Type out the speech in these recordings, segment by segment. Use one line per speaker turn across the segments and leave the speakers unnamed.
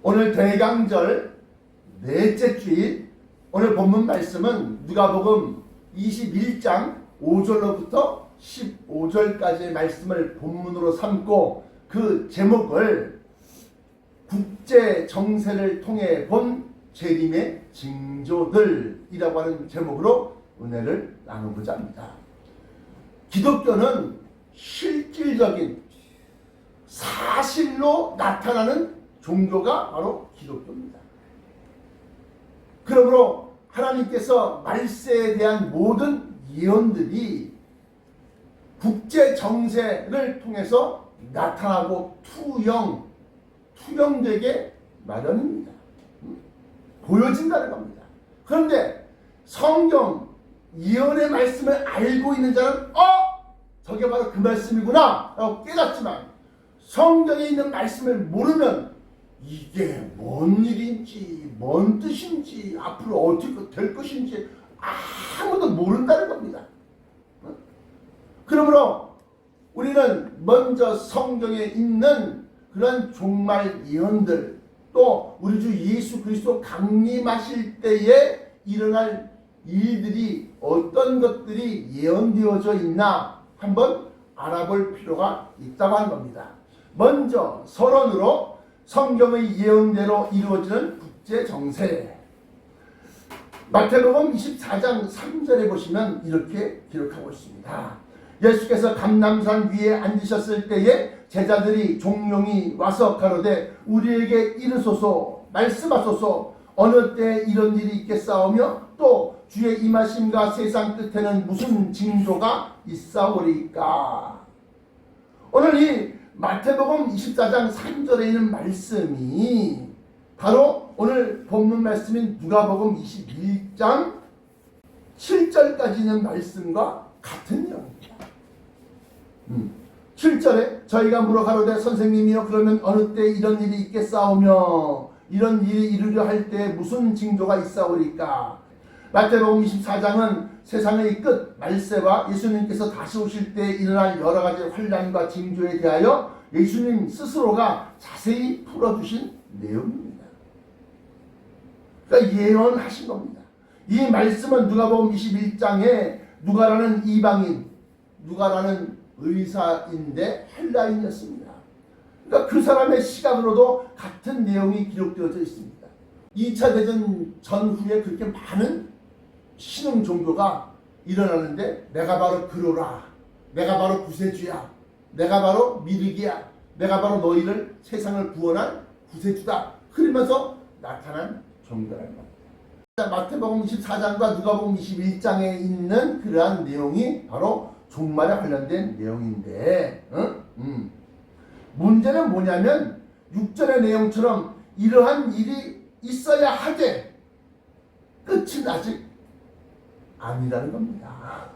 오늘 대강절 넷째 주일, 오늘 본문 말씀은 누가복음 21장 5절로부터 15절까지의 말씀을 본문으로 삼고 그 제목을 국제 정세를 통해 본 재림의 징조들이라고 하는 제목으로 은혜를 나누고자 합니다. 기독교는 실질적인 사실로 나타나는 종교가 바로 기독교입니다. 그러므로 하나님께서 말세에 대한 모든 예언들이 국제 정세를 통해서 나타나고 투영되게 마련입니다. 보여진다는 겁니다. 그런데 성경 예언의 말씀을 알고 있는 자는 저게 바로 그 말씀이구나 라고 깨닫지만, 성경에 있는 말씀을 모르면 이게 뭔 일인지 뭔 뜻인지 앞으로 어떻게 될 것인지 아무도 모른다는 겁니다. 그러므로 우리는 먼저 성경에 있는 그런 종말 예언들, 또 우리 주 예수 그리스도 강림하실 때에 일어날 일들이 어떤 것들이 예언되어져 있나 한번 알아볼 필요가 있다고 하는 겁니다. 먼저 서론으로 성경의 예언대로 이루어지는 국제 정세. 마태복음 24장 3절에 보시면 이렇게 기록하고 있습니다. 예수께서 감람산 위에 앉으셨을 때에 제자들이 종용이 와서 가로되 우리에게 이르소서, 말씀하소서, 어느 때 이런 일이 있겠사오며 또 주의 임하심과 세상 끝에는 무슨 징조가 있사오리까. 오늘 이 마태복음 24장 3절에 있는 말씀이 바로 오늘 본문 말씀인 누가복음 21장 7절까지 있는 말씀과 같은 내용입니다. 7절에 저희가 물어 가로되 선생님이여 그러면 어느 때 이런 일이 있겠사오며 이런 일이 이루려 할 때 무슨 징조가 있사오리까. 마태복음 24장은 세상의 끝 말세와 예수님께서 다시 오실 때 일어날 여러 가지 환난과 징조에 대하여 예수님 스스로가 자세히 풀어주신 내용입니다. 그러니까 예언하신 겁니다. 이 말씀은 누가복음 21장에 누가라는 이방인, 누가라는 의사인데 헬라인이었습니다. 그러니까 그 사람의 시각으로도 같은 내용이 기록되어져 있습니다. 2차 대전 전후에 그렇게 많은 신흥 종교가 일어나는데 내가 바로 그로라, 내가 바로 구세주야, 내가 바로 미르기야, 내가 바로 너희를 세상을 구원할 구세주다, 그러면서 나타난 종교라는 겁니다. 마태복음 24장과 누가복음 21장에 있는 그러한 내용이 바로 종말에 관련된 내용인데 문제는 뭐냐면 6절의 내용처럼 이러한 일이 있어야 하되 끝은 아직 아니라는 겁니다.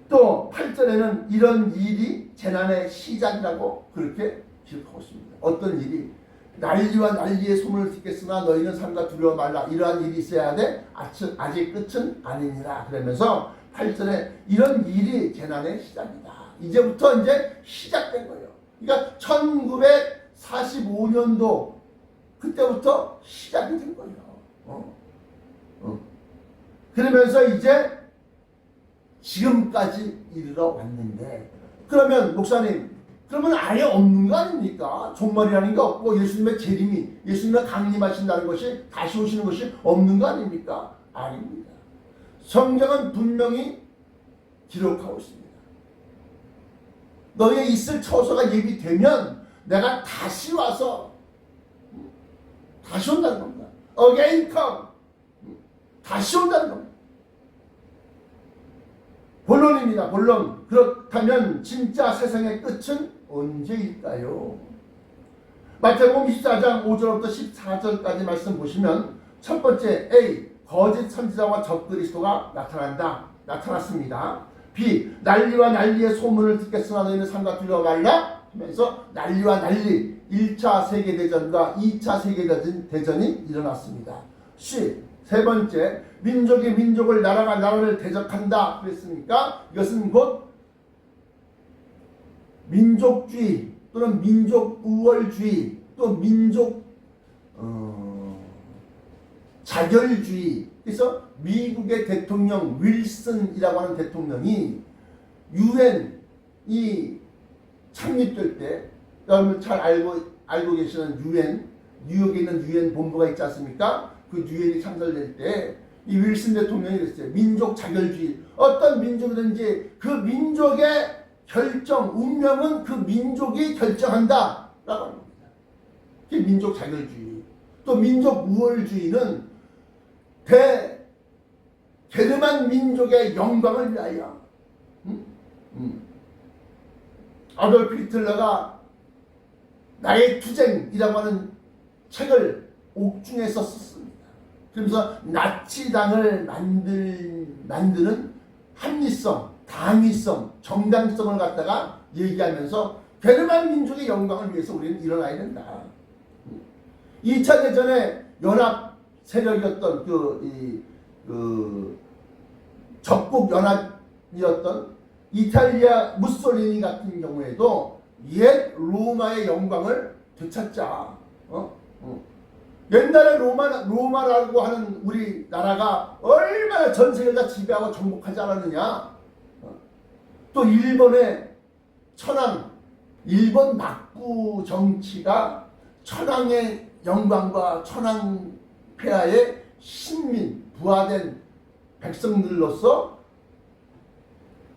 또 8절에는 이런 일이 재난의 시작이라고 그렇게 기록하고 있습니다. 어떤 일이 난리와 난리의 소문을 듣겠으나 너희는 삼가 두려워 말라. 이러한 일이 있어야 돼. 아직 끝은 아니니라. 그러면서 8절에 이런 일이 재난의 시작이다. 이제부터 이제 시작된 거예요. 그러니까 1945년도 그때부터 시작이 된 거예요. 그러면서 이제 지금까지 이르러 왔는데, 그러면 목사님, 그러면 아예 없는 거 아닙니까? 종말이라는 게 없고 예수님의 재림이, 예수님의 강림하신다는 것이, 다시 오시는 것이 없는 거 아닙니까? 아닙니다. 성경은 분명히 기록하고 있습니다. 너희의 있을 처소가 예비되면 내가 다시 와서 다시 온다는 겁니다. Again come. 다시 온다는 겁니다. 본론입니다. 본론. 그렇다면 진짜 세상의 끝은 언제일까요? 마태복음 24장 5절부터 14절까지 말씀 보시면 첫 번째 A. 거짓 선지자와 적그리스도가 나타났습니다. B. 난리와 난리의 소문을 듣겠으나 너희는 삼가 두려워 말라 하면서 난리와 난리, 1차 세계대전과 2차 세계대전이 일어났습니다. C. 세 번째, 민족이 민족을, 나라가 나라를 대적한다 그랬으니까 이것은 곧 민족주의, 또는 민족 우월주의, 또 민족 자결주의. 그래서 미국의 대통령 윌슨이라고 하는 대통령이 유엔이 창립될 때, 여러분 잘 알고 계시는 유엔, 뉴욕에 있는 유엔 본부가 있지 않습니까? 그 유엔이 창설될 때 이 윌슨 대통령이 그랬어요. 민족 자결주의. 어떤 민족이든지 그 민족의 결정, 운명은 그 민족이 결정한다 라고 합니다. 그게 민족 자결주의. 또 민족 우월주의는 게르만 민족의 영광을 위하여. 아돌프 히틀러가 나의 투쟁이라고 하는 책을 옥중에서 썼습니다. 그러면서 나치당을 만드는 합리성, 당위성, 정당성을 갖다가 얘기하면서 게르만 민족의 영광을 위해서 우리는 일어나야 된다. 2차 대전에 연합 세력이었던 적국 연합이었던 이탈리아 무솔리니 같은 경우에도 옛 로마의 영광을 되찾자. 옛날에 로마라고 하는 우리나라가 얼마나 전 세계를 다 지배하고 정복하지 않았느냐. 또 일본의 천황, 일본 막부 정치가 천황의 영광과 천황 폐하의 신민, 부하된 백성들로서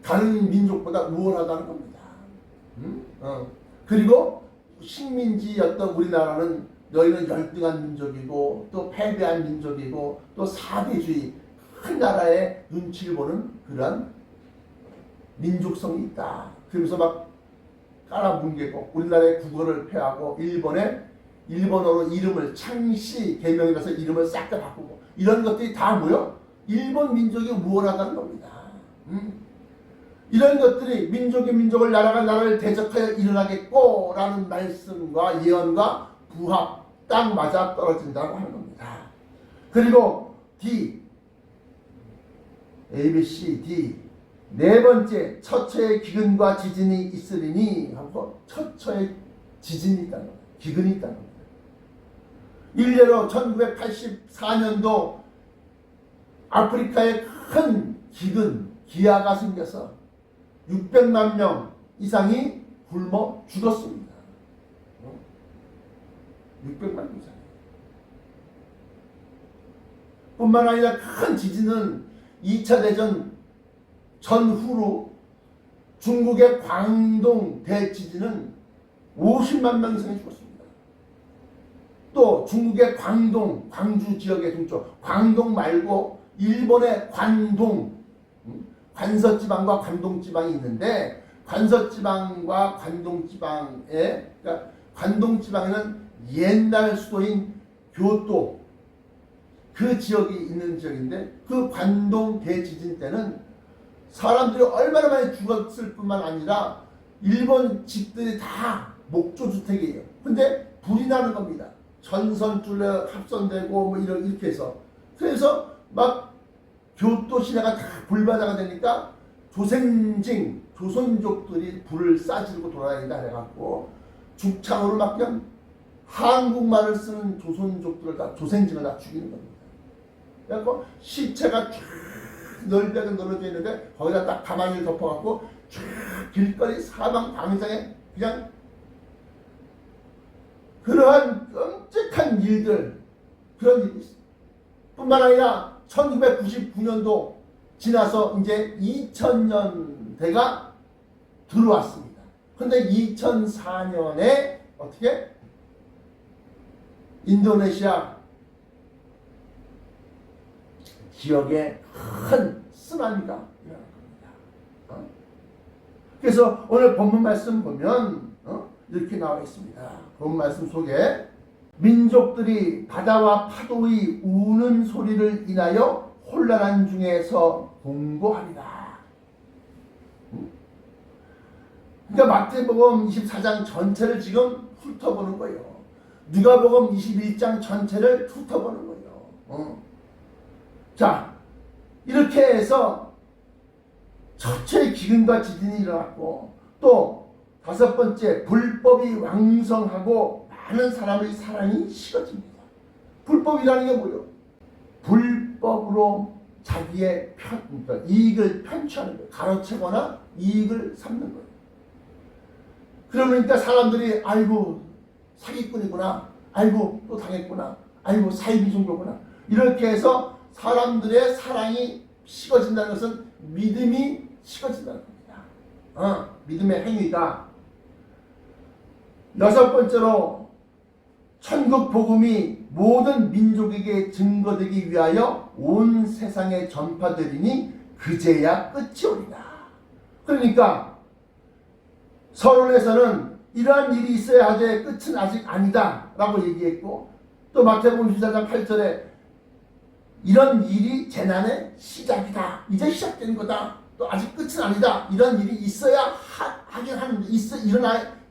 다른 민족보다 우월하다는 겁니다. 그리고 식민지였던 우리나라는 너희는 열등한 민족이고 또 패배한 민족이고 또 사대주의, 큰 나라의 눈치를 보는 그런 민족성이 있다. 그러면서 막 깔아뭉개고 우리나라의 국어를 폐하고 일본어로 이름을 창씨 개명이라서 이름을 싹 다 바꾸고 이런 것들이 다 뭐요? 일본 민족이 우월하다는 겁니다. 이런 것들이 민족을 나라가 나라를 대적하여 일어나겠고 라는 말씀과 예언과 부합 딱 맞아 떨어진다고 하는 겁니다. 그리고 D, A, B, C, D 네 번째, 처처의 기근과 지진이 있으리니 하고 처처의 지진이 있다는 겁니다. 기근이 있다는 겁니다. 일례로 1984년도 아프리카에 큰 기아가 생겨서 600만 명 이상이 굶어 죽었습니다. 600만 명 이상. 뿐만 아니라 큰 지진은 2차 대전 전후로 중국의 광동 대지진은 50만 명 이상이 죽었습니다. 또 중국의 광주 지역의 동쪽, 광동 말고 일본의 관서지방과 관동지방이 있는데 관서지방과 관동지방에, 그러니까 관동지방에는 옛날 수도인 교토 그 지역이 있는 지역인데 그 관동 대지진 때는 사람들이 얼마나 많이 죽었을 뿐만 아니라 일본 집들이 다 목조주택이에요. 근데 불이 나는 겁니다. 전선줄에 합선되고 뭐 이렇게 해서. 그래서 막 교토 시내가 다 불바다가 되니까 조선족들이 불을 싸지르고 돌아다닌다 해갖고 죽창으로 막 그냥 한국말을 쓰는 조선족들을 다 조생징을 다 죽이는 겁니다. 그래갖고 시체가 쫙 넓게 널어져 있는데 거기다 딱 가만히 덮어갖고 쫙 길거리 사방 방향에 그냥 그러한 끔찍한 일들, 그런 일이 있습니다. 뿐만 아니라 1999년도 지나서 이제 2000년대가 들어왔습니다. 근데 2004년에 어떻게? 인도네시아 지역에 큰 쓰나미가 일어날 겁니다. 그래서 오늘 본문 말씀 보면 이렇게 나와 있습니다. 본문 말씀 속에 민족들이 바다와 파도의 우는 소리를 인하여 혼란한 중에서 공고하리라. 그러니까 마태복음 24장 전체를 지금 훑어보는 거예요. 누가복음 21장 전체를 훑어보는 거예요. 자, 이렇게 해서 처처의 기근과 지진이 일어났고 또 다섯 번째, 불법이 왕성하고 많은 사람의 사랑이 식어집니다. 불법이라는 게 뭐예요? 불법으로 자기의 그러니까 이익을 편취하는 거예요. 가로채거나 이익을 삼는 거예요. 그러니까 사람들이 아이고 사기꾼이구나, 아이고 또 당했구나, 아이고 사이비 종교구나, 이렇게 해서 사람들의 사랑이 식어진다는 것은 믿음이 식어진다는 겁니다. 믿음의 행위가. 여섯 번째로, 천국 복음이 모든 민족에게 증거되기 위하여 온 세상에 전파되리니 그제야 끝이 오리라. 그러니까 서론에서는 이러한 일이 있어야 하되 끝은 아직 아니다 라고 얘기했고, 또 마태복음 14장 8절에 이런 일이 재난의 시작이다, 이제 시작된 거다, 또 아직 끝은 아니다, 이런 일이 있어야 하긴 하는데,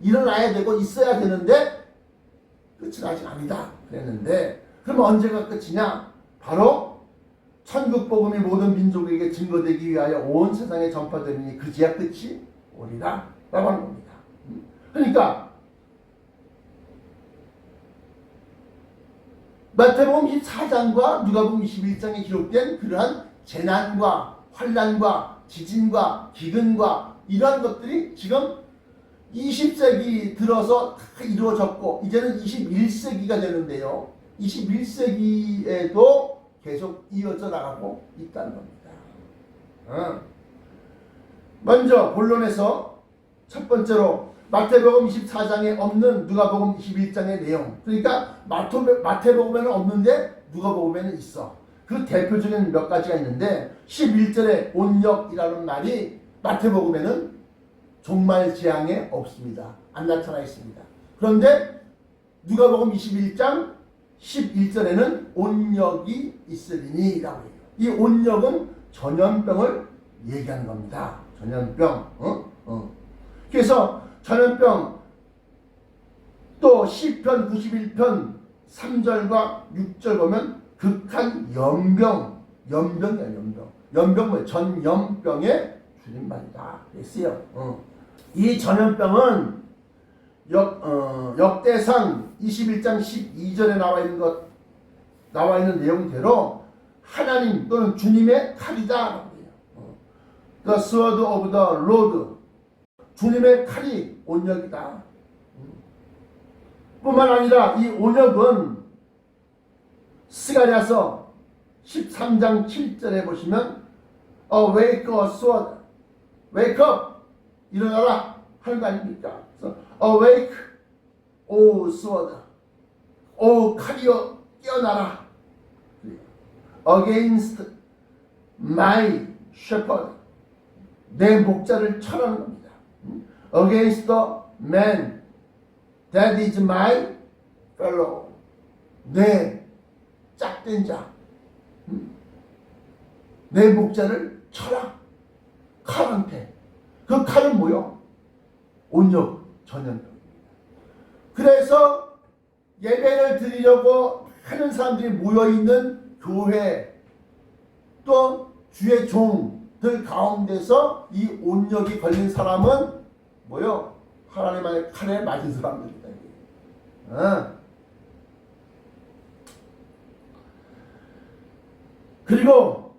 일어나야 되고 있어야 되는데 끝은 아직 아니다 그랬는데, 그럼 언제가 끝이냐? 바로 천국 복음이 모든 민족에게 증거되기 위하여 온 세상에 전파되니 그제야 끝이 오리라 라고 하는 겁니다. 그러니까 마태복음 24장과 누가복음 21장에 기록된 그러한 재난과 환난과 지진과 기근과 이러한 것들이 지금 20세기 들어서 다 이루어졌고, 이제는 21세기가 되는데요. 21세기에도 계속 이어져 나가고 있다는 겁니다. 먼저 본론에서 첫 번째로 마태복음 24장에 없는 누가복음 21장의 내용. 그러니까 마태복음에는 없는데 누가복음에는 있어. 그 대표적인 몇 가지가 있는데, 11절에 온역이라는 말이 마태복음에는 종말 재앙에 없습니다. 안 나타나 있습니다. 그런데 누가복음 21장 11절에는 온역이 있으리니 라고 해요. 이 온역은 전염병을 얘기하는 겁니다. 전염병. 그래서 전염병, 또 시편 91편 3절과 6절 보면 극한 연병이야. 연병 뭐예요? 전염병의 줄임말이다 그랬어요. 이 전염병은 역대상 21장 12절에 나와 있는 내용대로 하나님 또는 주님의 칼이다. The sword of the Lord. 주님의 칼이 온역이다. 뿐만 아니라 이 온역은 스가랴서 13장 7절에 보시면 Awake, O sword. Wake up. 일어나라 하는 거 아닙니까? 그래서 Awake, O sword. 오 칼이여 깨어나라. Against my shepherd. 내 목자를 쳐라는 겁니다. Against the man that is my fellow. 내 짝된 자. 내 목자를 쳐라. 칼한테. 그 칼은 뭐요? 온역, 전염병입니다. 그래서 예배를 드리려고 하는 사람들이 모여있는 교회, 또 주의 종들 가운데서 이 온역이 걸린 사람은 뭐요? 하나님의 칼에 맞은 사람들이다. 그리고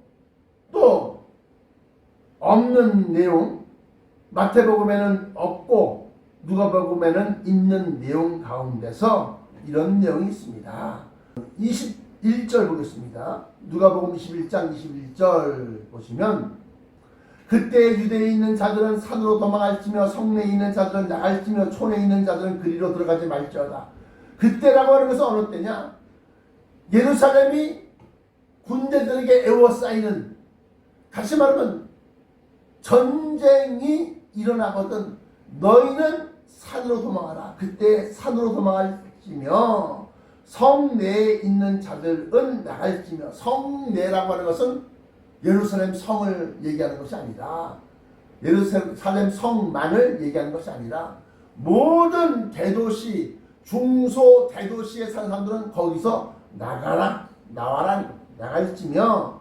또 없는 내용, 마태복음에는 없고 누가복음에는 있는 내용 가운데서 이런 내용이 있습니다. 21절 보겠습니다. 누가복음 21장 21절 보시면, 그때 유대에 있는 자들은 산으로 도망할지며 성내에 있는 자들은 나갈지며 촌에 있는 자들은 그리로 들어가지 말지어다. 그때라고 하는 것은 어느 때냐? 예루살렘이 군대들에게 에워싸이는, 다시 말하면 전쟁이 일어나거든 너희는 산으로 도망하라. 그때 산으로 도망할지며 성내에 있는 자들은 나갈지며, 성내라고 하는 것은 예루살렘 성을 얘기하는 것이 아니라, 예루살렘 성만을 얘기하는 것이 아니라 모든 대도시, 중소 대도시에 사는 사람들은 거기서 나가라, 나와라, 나갈지며,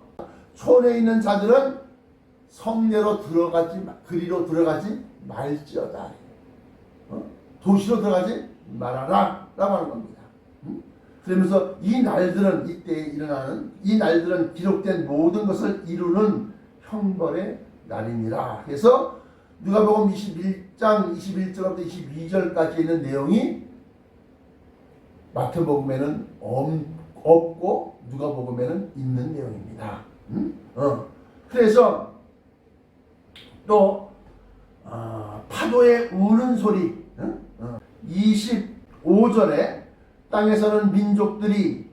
촌에 있는 자들은 성내로 들어가지, 그리로 들어가지 말지어다. 도시로 들어가지 말아라 라고 하는 겁니다. 그러면서 이 날들은 이때 일어나는 이 날들은 기록된 모든 것을 이루는 형벌의 날이니라. 그래서 누가복음 21장 21절부터 22절까지 있는 내용이 마태복음에는 없고 누가복음에는 있는 내용입니다. 그래서 또 파도의 우는 소리 25절에 땅에서는 민족들이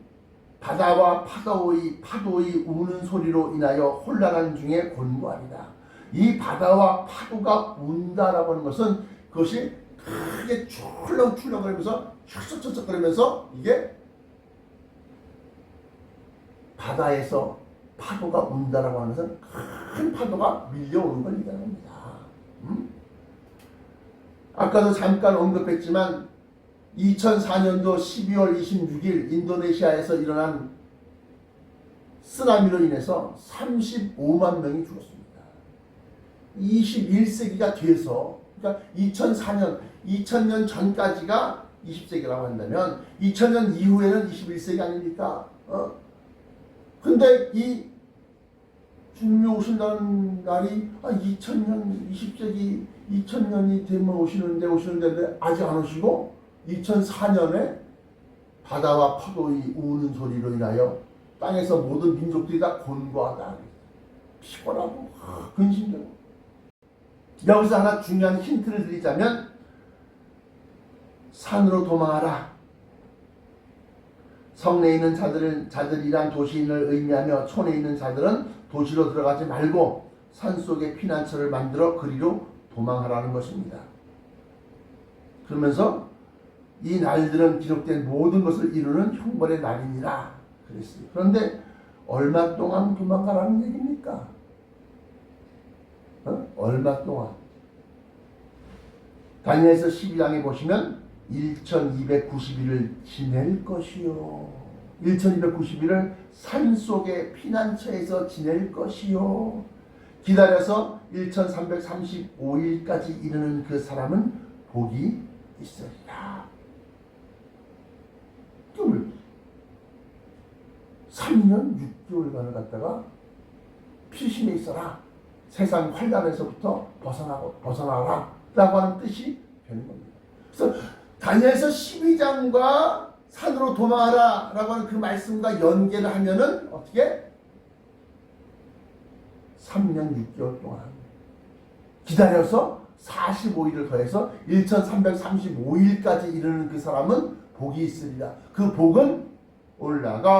바다와 파도의 우는 소리로 인하여 혼란한 중에 곤고하리라. 이 바다와 파도가 운다라고 하는 것은 그것이 크게 출렁출렁거리면서 척척척척거리면서 이게 바다에서 파도가 운다라고 하는 것은 큰 파도가 밀려오는 걸 얘기하는 겁니다. 아까도 잠깐 언급했지만 2004년도 12월 26일 인도네시아에서 일어난 쓰나미로 인해서 35만 명이 죽었습니다. 21세기가 돼서 그러니까 2000년 전까지가 20세기라고 한다면 2000년 이후에는 21세기 아닙니까? 근데 이 주님이 오신다는 날이 2000년 20세기 2000년이 되면 오시는데 아직 안 오시고 2004년에 바다와 파도의 우는 소리로 인하여 땅에서 모든 민족들이 다 곤고하다. 피곤하고 근심되고. 여기서 하나 중요한 힌트를 드리자면 산으로 도망하라. 성내에 있는 자들이란 도시인을 의미하며 촌에 있는 자들은 도시로 들어가지 말고 산속에 피난처를 만들어 그리로 도망하라는 것입니다. 그러면서 이 날들은 기록된 모든 것을 이루는 형벌의 날이니라 그랬어요. 그런데 얼마 동안 도망가라는 얘기입니까? 얼마 동안? 다니엘서 12장에 보시면 1290일을 지낼 것이요. 1290일을 산속의 피난처에서 지낼 것이요. 기다려서 1335일까지 이르는 그 사람은 복이 있으리라. 3년 6개월간을 갖다가 피심에 있어라. 세상 환란에서부터 벗어나라 라고 하는 뜻이 되는 겁니다. 그래서 다니엘서 12장과 산으로 도망하라 라고 하는 그 말씀과 연계를 하면은 어떻게? 3년 6개월 동안 기다려서 45일을 더해서 1335일까지 이르는 그 사람은 복이 있으리라. 그 복은 올라간다는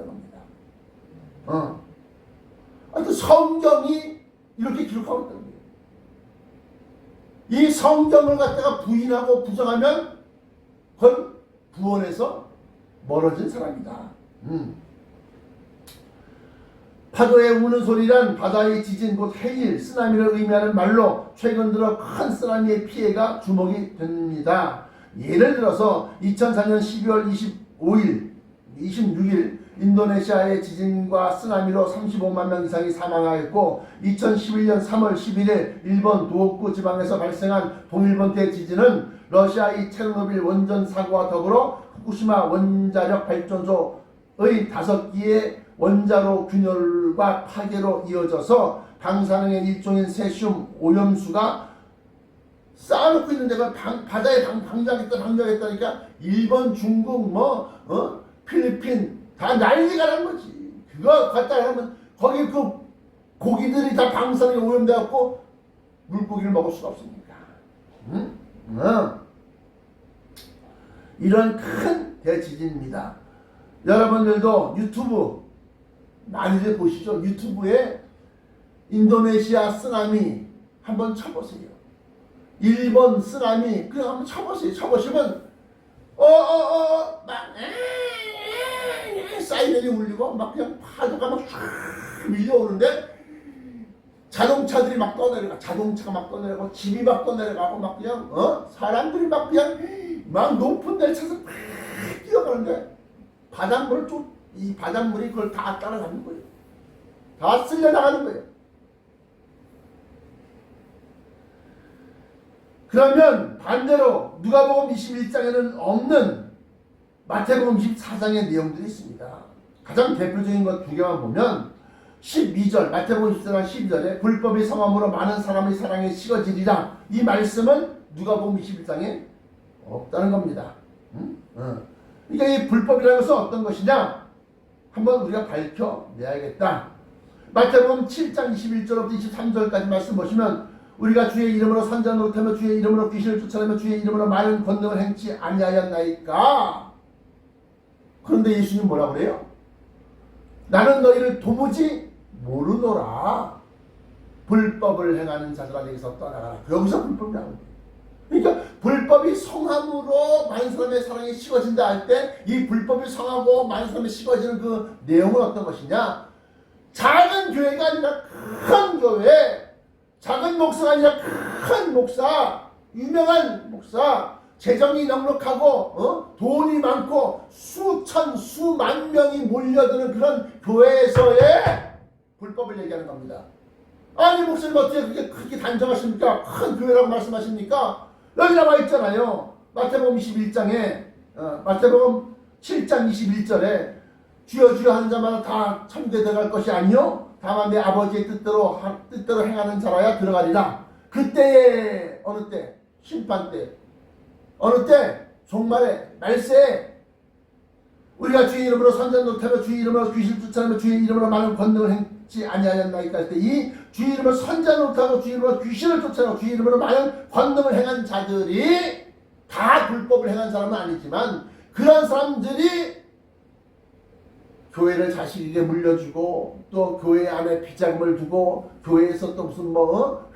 겁니다. 하여튼 성경이 이렇게 기록하고 있다는 거예요. 이 성경을 갖다가 부인하고 부정하면 그건 구원에서 멀어진 사람이다. 파도의 우는 소리란 바다의 지진 곧 해일, 쓰나미를 의미하는 말로 최근 들어 큰 쓰나미의 피해가 주목이 됩니다. 예를 들어서 2004년 12월 26일 인도네시아의 지진과 쓰나미로 35만 명 이상이 사망하였고 2011년 3월 11일 일본 도호쿠 지방에서 발생한 동일본대 지진은 러시아의 체르노빌 원전 사고와 더불어 후쿠시마 원자력 발전소의 5기의 원자로 균열과 파괴로 이어져서 방사능의 일종인 세슘 오염수가 쌓아놓고 있는데 그 바다에 방류하겠다니까 일본, 중국, 필리핀 다 난리가 난 거지. 그거 갖다 하면 거기 그 고기들이 다 방사능에 오염돼갖고 물고기를 먹을 수가 없으니까. 이런 큰 대지진입니다. 여러분들도 유튜브 많이들 보시죠. 유튜브에 인도네시아 쓰나미 한번 쳐보세요. 일본 쓰나미 그냥 한번 쳐보세요. 쳐보시면 막 사이렌이 울리고 막 그냥 파도가 막 밀려오는데 자동차들이 막 떠내려가, 자동차가 막 떠내려가고 집이 막 떠내려가고 막 그냥 사람들이 막 그냥 막 높은 데를 차서 막 뛰어가는데 이 바닷물이 그걸 다 따라가는 거예요. 다 쓸려 나가는 거예요. 그러면 반대로 누가복음 21장에는 없는 마태복음 24장의 내용들이 있습니다. 가장 대표적인 것 두 개만 보면 12절 마태복음 24장 12절에 불법이 성함으로 많은 사람의 사랑에 식어지리라. 이 말씀은 누가복음 21장에 없다는 겁니다. 그러니까 이 불법이라는 것은 어떤 것이냐? 한번 우리가 밝혀내야겠다. 마태복음 7장 21절부터 23절까지 말씀 보시면 우리가 주의 이름으로 선지자 노릇하며 주의 이름으로 귀신을 쫓아내며 주의 이름으로 많은 권능을 행치 아니하였나이까. 그런데 예수님 뭐라고 그래요? 나는 너희를 도무지 모르노라. 불법을 행하는 자들아 내게서 떠나가라. 여기서 불법이 나옵니다. 그러니까 불법이 성함으로 많은 사람의 사랑이 식어진다 할 때 이 불법이 성하고 많은 사람이 식어지는 그 내용은 어떤 것이냐? 작은 교회가 아니라 큰 교회, 작은 목사가 아니라 큰 목사, 유명한 목사, 재정이 넉넉하고 돈이 많고 수천 수만 명이 몰려드는 그런 교회에서의 불법을 얘기하는 겁니다. 아니 목사님 어떻게 그렇게 단정하십니까? 큰 교회라고 말씀하십니까? 여기 나와 있잖아요. 마태복음 21장에 마태복음 7장 21절에 주여 주여 하는 자마다 다 천국에 들어갈 것이 아니요 다만 내 아버지의 뜻대로 행하는 자라야 들어가리라. 그때에 어느 때? 심판 때. 어느 때? 종말에 말세에 우리가 주의 이름으로 선지자 노릇하며 주의 이름으로 귀신을 쫓아내며 주의 이름으로 많은 권능을 행치 아니하였나이까 할 때 이 주의 이름으로 선지자 노릇하고 주의 이름으로 귀신을 쫓아내고 주의 이름으로 많은 권능을 행한 자들이 다 불법을 행한 사람은 아니지만 그런 사람들이 교회를 자식에게 물려주고 또 교회 안에 비자금을 두고 교회에서 또 무슨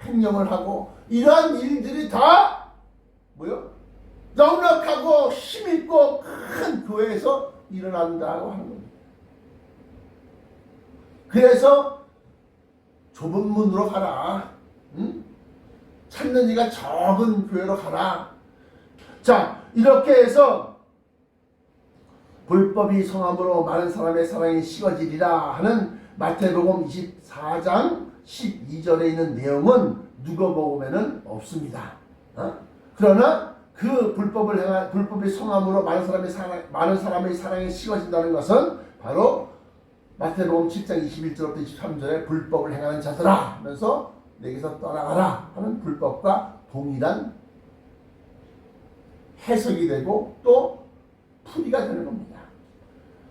횡령을 하고 이러한 일들이 다 뭐요? 넉넉하고 힘있고 큰 교회에서 일어난다고 하는 겁니다. 그래서 좁은 문으로 가라. 찾는 이가 적은 교회로 가라. 자, 이렇게 해서 불법이 성함으로 많은 사람의 사랑이 식어지리라 하는 마태복음 24장 12절에 있는 내용은 누가복음에는 없습니다. 그러나 그 불법이 성함으로 많은 사람의 사랑이 식어진다는 것은 바로 마태복음 7장 21절부터 23절에 불법을 행하는 자들아 하면서 내게서 떠나가라 하는 불법과 동일한 해석이 되고 또 풀이가 되는 겁니다.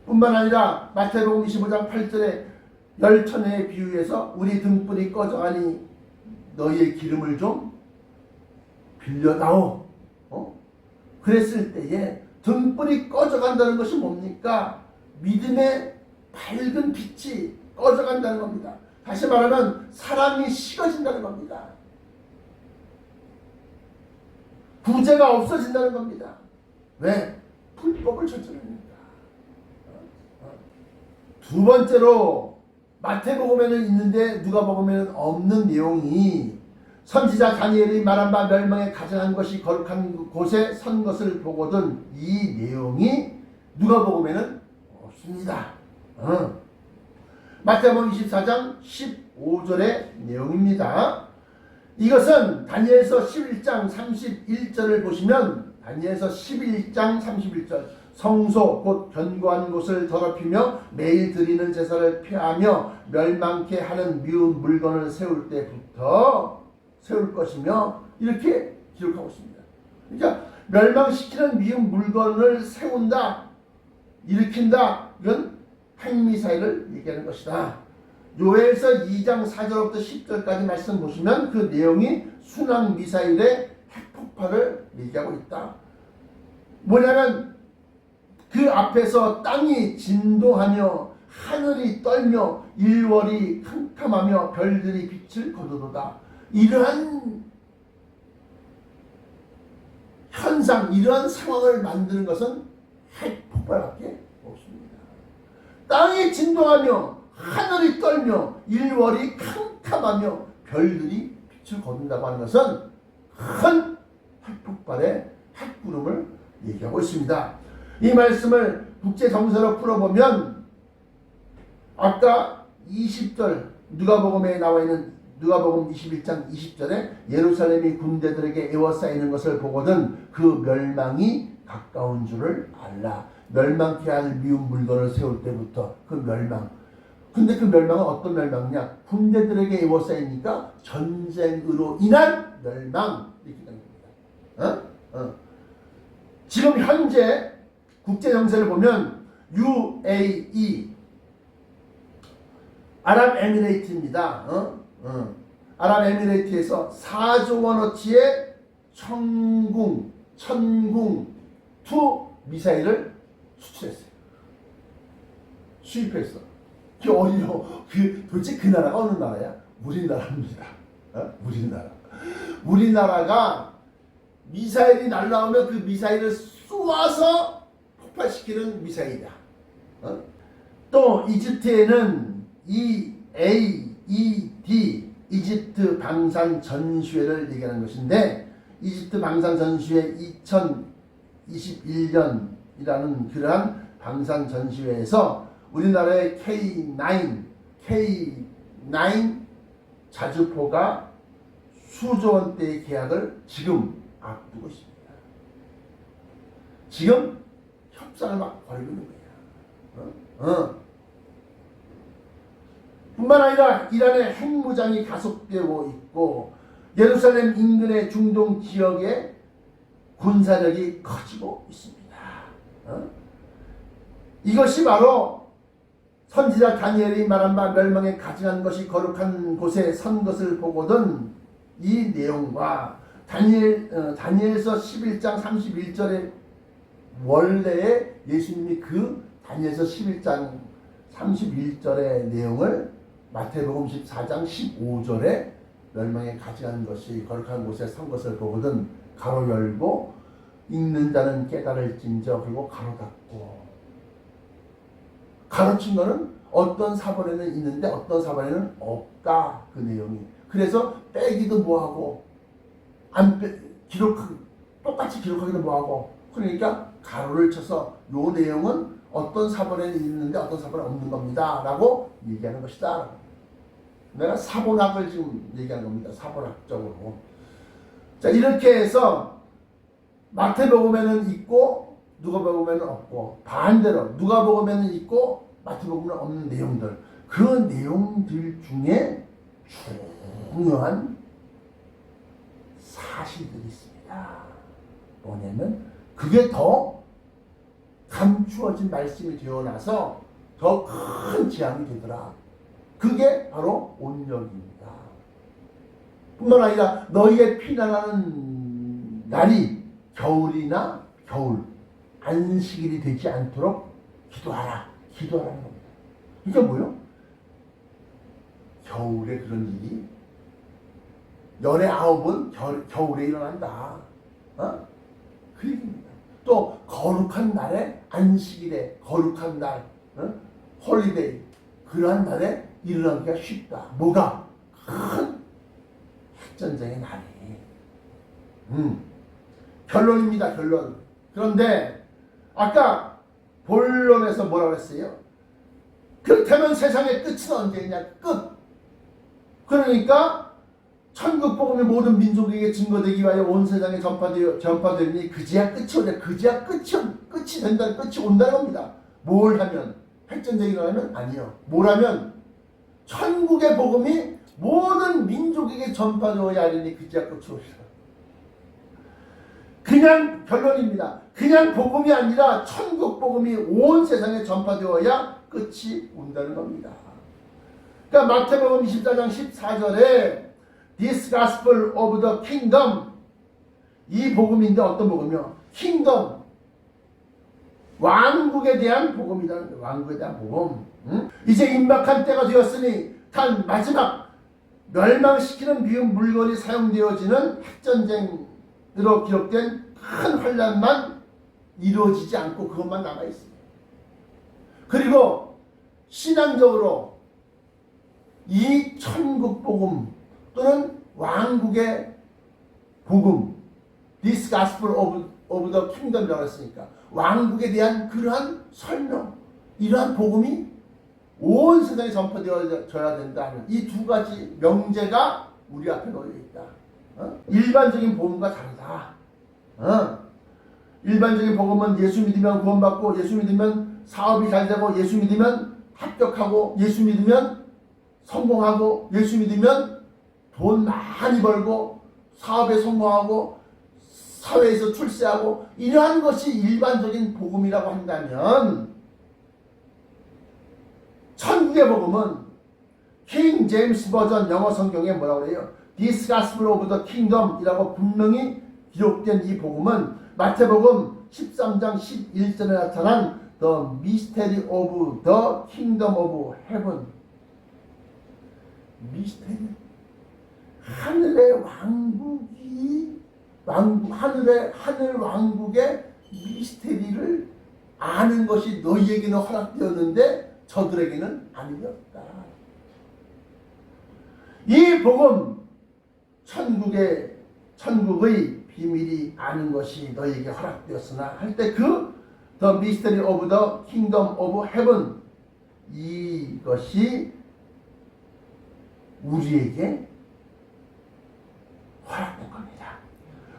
뿐만 아니라 마태복음 25장 8절에 열처녀에 비유해서 우리 등불이 꺼져가니 너희의 기름을 좀 빌려다오. 그랬을 때에 등불이 꺼져간다는 것이 뭡니까? 믿음의 밝은 빛이 꺼져간다는 겁니다. 다시 말하면 사랑이 식어진다는 겁니다. 부재가 없어진다는 겁니다. 왜? 불법을 저지르니까. 두 번째로 마태복음에는 있는데 누가복음에는 없는 내용이 선지자 다니엘이 말한 바 멸망에 가증한 것이 거룩한 곳에 선 것을 보거든 이 내용이 누가복음에는 없습니다. 마태복음 24장 15절의 내용입니다. 이것은 다니엘서 11장 31절을 보시면 다니엘서 11장 31절 성소 곧 견고한 곳을 더럽히며 매일 드리는 제사를 폐하며 멸망케 하는 미운 물건을 세울 때부터 세울 것이며 이렇게 기록하고 있습니다. 그러니까 멸망시키는 미운 물건을 세운다, 일으킨다, 이건 핵미사일을 얘기하는 것이다. 요엘서 2장 4절부터 10절까지 말씀 보시면 그 내용이 순항미사일의 핵폭발을 얘기하고 있다. 뭐냐면 그 앞에서 땅이 진동하며 하늘이 떨며 일월이 캄캄하며 별들이 빛을 거두도다. 이러한 현상, 이러한 상황을 만드는 것은 핵폭발밖에 없습니다. 땅이 진동하며 하늘이 떨며 일월이 캄캄하며 별들이 빛을 거둔다고 하는 것은 큰 핵폭발의 핵구름을 얘기하고 있습니다. 이 말씀을 국제정세로 풀어보면 아까 20절 누가복음에 나와 있는 누가복음 21장 20절에 예루살렘이 군대들에게 에워싸이는 것을 보거든 그 멸망이 가까운 줄을 알라. 멸망케 할 미운 물건을 세울 때부터 그 멸망. 근데 그 멸망은 어떤 멸망이냐? 군대들에게 에워싸이니까 전쟁으로 인한 멸망. 이렇게 되는 겁니다. 지금 현재 국제 정세를 보면 UAE 아랍에미레이트입니다. 아랍에미레이트에서 4조 원어치의 천궁2 미사일을 수출했어요. 수입했어. 도대체 그 나라가 어느 나라야? 우리나라입니다. 우리나라. 우리나라가 미사일이 날라오면 그 미사일을 쏘아서 폭발시키는 미사일이야. 또 이집트에는 EAED 이집트 방산 전시회를 얘기하는 것인데 이집트 방산 전시회 2021년이라는 그러한 방산 전시회에서 우리나라의 K9 자주포가 수조 원대의 계약을 지금 앞두고 있습니다. 지금 협상을 막 벌이고 있는 거야. 뿐만 아니라 이란의 핵무장이 가속되고 있고 예루살렘 인근의 중동 지역의 군사력이 커지고 있습니다. 이것이 바로 선지자 다니엘이 말한 바 멸망에 가증한 것이 거룩한 곳에 선 것을 보거든 이 내용과 다니엘서 11장 31절에 원래의 예수님이 그 다니엘서 11장 31절의 내용을 마태복음 14장 15절에 멸망에 가증한 것이 거룩한 곳에 선 것을 보거든 가로 열고 읽는 자는 깨달을진저 그리고 가로 닫고 가르친 거는 어떤 사본에는 있는데 어떤 사본에는 없다 그 내용이. 그래서 빼기도 뭐하고 안 빼 똑같이 기록하기도 뭐하고 그러니까 가로를 쳐서 요 내용은 어떤 사본에는 있는데 어떤 사본에 없는 겁니다 라고 얘기하는 것이다. 내가 사본학을 지금 얘기하는 겁니다. 사본학적으로. 자 이렇게 해서 마태복음에는 있고 누가복음에는 없고 반대로 누가복음에는 있고 마태복음에는 없는 내용들 그 내용들 중에 중요한 사실들이 있습니다. 뭐냐면 그게 더 감추어진 말씀이 되어나서 더 큰 재앙이 되더라. 그게 바로 온역입니다. 뿐만 아니라 너희의 피난하는 날이 겨울이나 겨울 안식일이 되지 않도록 기도하라는 겁니다. 이게 뭐요? 겨울에 그런 일이 열의 9은 겨울에 일어난다. 그 얘기입니다. 또 거룩한 날에 안식일에 거룩한 날 홀리데이 그러한 날에 일어나기가 쉽다. 뭐가? 큰 핵전쟁의 날이. 결론입니다. 결론. 그런데 아까 본론에서 뭐라고 했어요? 그렇다면 세상의 끝은 언제냐? 끝. 그러니까 천국 복음이 모든 민족에게 증거되기 위하여 온 세상에 전파되니 그제야 끝이 오냐? 그제야 끝이 된다. 끝이 온다는 겁니다. 뭘 하면? 핵전쟁이 일어나면? 아니요. 뭘 하면? 천국의 복음이 모든 민족에게 전파되어야 하니 그제야 끝이 오리라. 그냥 결론입니다. 그냥 복음이 아니라 천국 복음이 온 세상에 전파되어야 끝이 온다는 겁니다. 그러니까 마태복음 24장 14절에 This Gospel of the Kingdom 이 복음인데 어떤 복음이요? Kingdom 왕국에 대한 복음이라는 거예요. 왕국에 대한 복음. 이제 임박한 때가 되었으니 단 마지막 멸망시키는 미운 물건이 사용되어지는 핵전쟁으로 기록된 큰 환란만 이루어지지 않고 그것만 남아있습니다. 그리고 신앙적으로 이 천국 복음 또는 왕국의 복음 This Gospel of the Kingdom이라고 했으니까 왕국에 대한 그러한 설명 이러한 복음이 온 세상에 전파되어져야 된다 하는 이 두 가지 명제가 우리 앞에 놓여 있다. 일반적인 복음과 다르다. 일반적인 복음은 예수 믿으면 구원받고, 예수 믿으면 사업이 잘 되고, 예수 믿으면 합격하고, 예수 믿으면 성공하고, 예수 믿으면 돈 많이 벌고, 사업에 성공하고, 사회에서 출세하고, 이러한 것이 일반적인 복음이라고 한다면, 천국의 복음은 킹 제임스 버전 영어 성경에 뭐라고 그래요? This Gospel of the Kingdom 이라고 분명히 기록된 이 복음은 마태복음 13장 11절에 나타난 The Mystery of the Kingdom of Heaven. 미스테리. 하늘의 왕국이 하늘 왕국의 미스테리를 아는 것이 너희에게는 허락되었는데 저들에게는 아니었다. 이 복음, 천국의 비밀이 아는 것이 너희에게 허락되었으나 할 때 The Mystery of the Kingdom of Heaven, 이것이 우리에게 허락된 겁니다.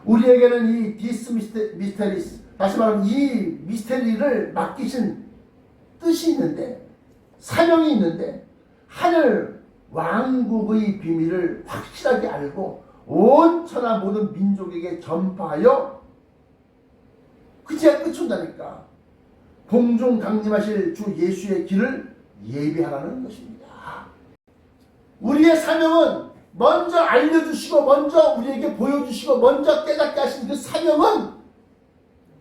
우리에게는 이 This Mysteries, 다시 말하면 이 미스테리를 맡기신 뜻이 있는데, 사명이 있는데, 하늘 왕국의 비밀을 확실하게 알고 온 천하 모든 민족에게 전파하여 그제야 끝이 온다니까. 공중 강림하실 주 예수의 길을 예비하라는 것입니다. 우리의 사명은 먼저 알려주시고 먼저 우리에게 보여주시고 먼저 깨닫게 하신 그 사명은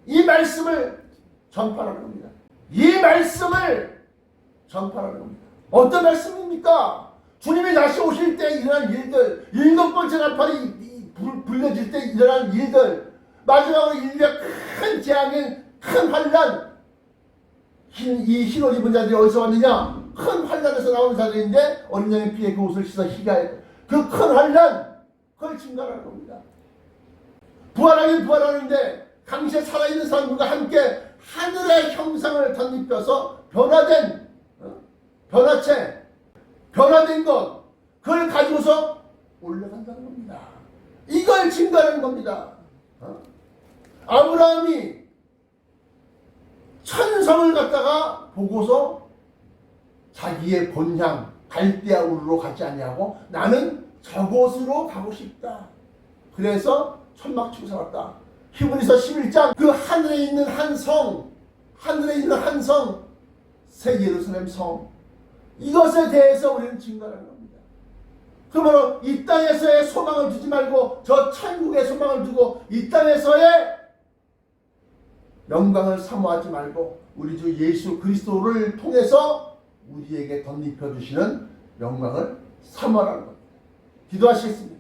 이 말씀을 전파하는 겁니다. 이 말씀을 전파하는 겁니다. 어떤 말씀입니까? 주님이 다시 오실 때 일어날 일들, 7번째 나팔이 불려질 때 일어날 일들, 마지막으로 인류의 큰 재앙인 큰 환난, 이 흰옷 입은 자들이 어디서 왔느냐? 큰 환난에서 나오는 자들인데 어린 양의 피에 그 옷을 씻어 희게 하였다. 그 큰 환난, 그걸 증가하는 겁니다. 부활하긴 부활하는데 당시에 살아있는 사람들과 함께 하늘의 형상을 덧입혀서 변화된 변화된 것, 그걸 가지고서 올라간다는 겁니다. 이걸 증가하는 겁니다. 아브라함이 천성을 갖다가 보고서 자기의 본향 갈대아 우르로 가지 아니하고 나는 저곳으로 가고 싶다. 그래서 천막 치고 살았다. 히브리서 11장 그 하늘에 있는 한 성, 새 예루살렘 성, 이것에 대해서 우리는 증거하는 겁니다. 그러므로 이 땅에서의 소망을 두지 말고 저 천국의 소망을 두고 이 땅에서의 영광을 사모하지 말고 우리 주 예수 그리스도를 통해서 우리에게 덧입혀 주시는 영광을 사모하라는 겁니다. 기도하시겠습니다.